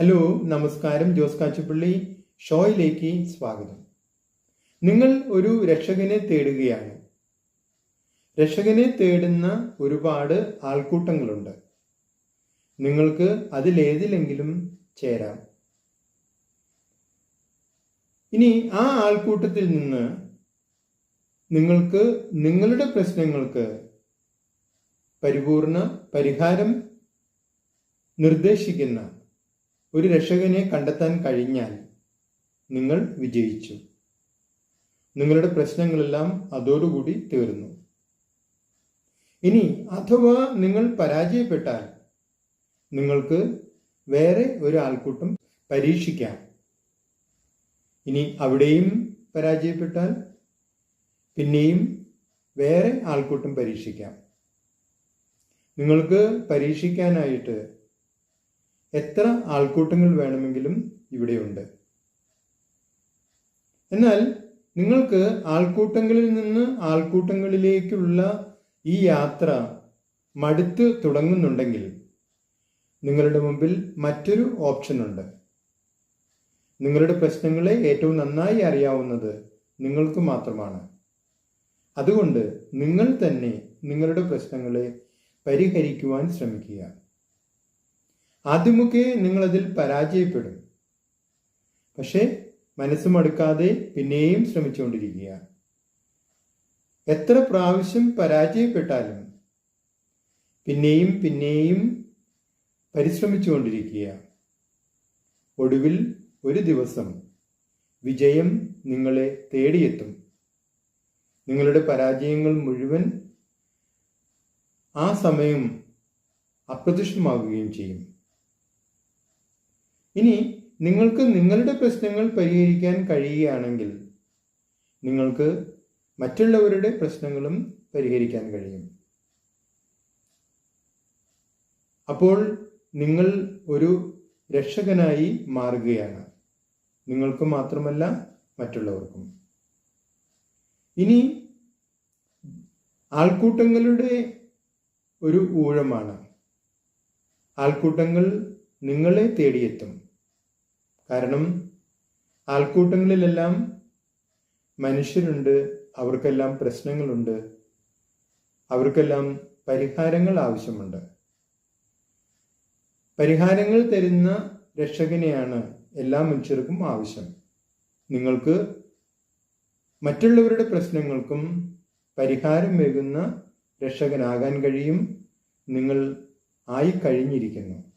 Hello, നമസ്കാരം. ജോസ് കാച്ചുപള്ളി ഷോയിലേക്ക് സ്വാഗതം. നിങ്ങൾ ഒരു രക്ഷകനെ തേടുകയാണ്. രക്ഷകനെ തേടുന്ന ഒരുപാട് ആൾക്കൂട്ടങ്ങളുണ്ട്. നിങ്ങൾക്ക് അതിലേതിലെങ്കിലും ചേരാം. ഇനി ആ ആൾക്കൂട്ടത്തിൽ നിന്ന് നിങ്ങൾക്ക് നിങ്ങളുടെ പ്രശ്നങ്ങൾക്ക് പരിപൂർണ പരിഹാരം നിർദ്ദേശിക്കുന്ന ഒരു രക്ഷകനെ കണ്ടെത്താൻ കഴിഞ്ഞാൽ നിങ്ങൾ വിജയിച്ചു. നിങ്ങളുടെ പ്രശ്നങ്ങളെല്ലാം അതോടുകൂടി തീർന്നു. ഇനി അഥവാ നിങ്ങൾ പരാജയപ്പെട്ടാൽ നിങ്ങൾക്ക് വേറെ ഒരു ആൾക്കൂട്ടം പരീക്ഷിക്കാം. ഇനി അവിടെയും പരാജയപ്പെട്ടാൽ പിന്നെയും വേറെ ആൾക്കൂട്ടം പരീക്ഷിക്കാം. നിങ്ങൾക്ക് പരീക്ഷിക്കാനായിട്ട് എത്ര ആൾക്കൂട്ടങ്ങൾ വേണമെങ്കിലും ഇവിടെയുണ്ട്. എന്നാൽ നിങ്ങൾക്ക് ആൾക്കൂട്ടങ്ങളിൽ നിന്ന് ആൾക്കൂട്ടങ്ങളിലേക്കുള്ള ഈ യാത്ര മടുത്ത് തുടങ്ങുന്നുണ്ടെങ്കിൽ നിങ്ങളുടെ മുമ്പിൽ മറ്റൊരു ഓപ്ഷനുണ്ട്. നിങ്ങളുടെ പ്രശ്നങ്ങളെ ഏറ്റവും നന്നായി അറിയാവുന്നത് നിങ്ങൾക്ക് മാത്രമാണ്. അതുകൊണ്ട് നിങ്ങൾ തന്നെ നിങ്ങളുടെ പ്രശ്നങ്ങളെ പരിഹരിക്കുവാൻ ശ്രമിക്കുക. ആദ്യമൊക്കെ നിങ്ങളതിൽ പരാജയപ്പെടും. പക്ഷെ മനസ്സ് മടുക്കാതെ പിന്നെയും ശ്രമിച്ചുകൊണ്ടിരിക്കുക. എത്ര പ്രാവശ്യം പരാജയപ്പെട്ടാലും പിന്നെയും പിന്നെയും പരിശ്രമിച്ചുകൊണ്ടിരിക്കുക. ഒടുവിൽ ഒരു ദിവസം വിജയം നിങ്ങളെ തേടിയെത്തും. നിങ്ങളുടെ പരാജയങ്ങൾ മുഴുവൻ ആ സമയം അപ്രത്യക്ഷമാകുകയും ചെയ്യും. ഇനി നിങ്ങൾക്ക് നിങ്ങളുടെ പ്രശ്നങ്ങൾ പരിഹരിക്കാൻ കഴിയുകയാണെങ്കിൽ നിങ്ങൾക്ക് മറ്റുള്ളവരുടെ പ്രശ്നങ്ങളും പരിഹരിക്കാൻ കഴിയും. അപ്പോൾ നിങ്ങൾ ഒരു രക്ഷകനായി മാറുകയാണ്. നിങ്ങൾക്ക് മാത്രമല്ല, മറ്റുള്ളവർക്കും. ഇനി ആൾക്കൂട്ടങ്ങളുടെ ഒരു ഊഴമാണ്. ആൾക്കൂട്ടങ്ങൾ നിങ്ങളെ തേടിയെത്തും. കാരണം ആൾക്കൂട്ടങ്ങളിലെല്ലാം മനുഷ്യരുണ്ട്, അവർക്കെല്ലാം പ്രശ്നങ്ങളുണ്ട്, അവർക്കെല്ലാം പരിഹാരങ്ങൾ ആവശ്യമുണ്ട്. പരിഹാരങ്ങൾ തരുന്ന രക്ഷകനെയാണ് എല്ലാ മനുഷ്യർക്കും ആവശ്യം. നിങ്ങൾക്ക് മറ്റുള്ളവരുടെ പ്രശ്നങ്ങൾക്കും പരിഹാരമേകുന്ന രക്ഷകനാകാൻ കഴിയും. നിങ്ങൾ ആയി കഴിഞ്ഞിരിക്കുന്നു.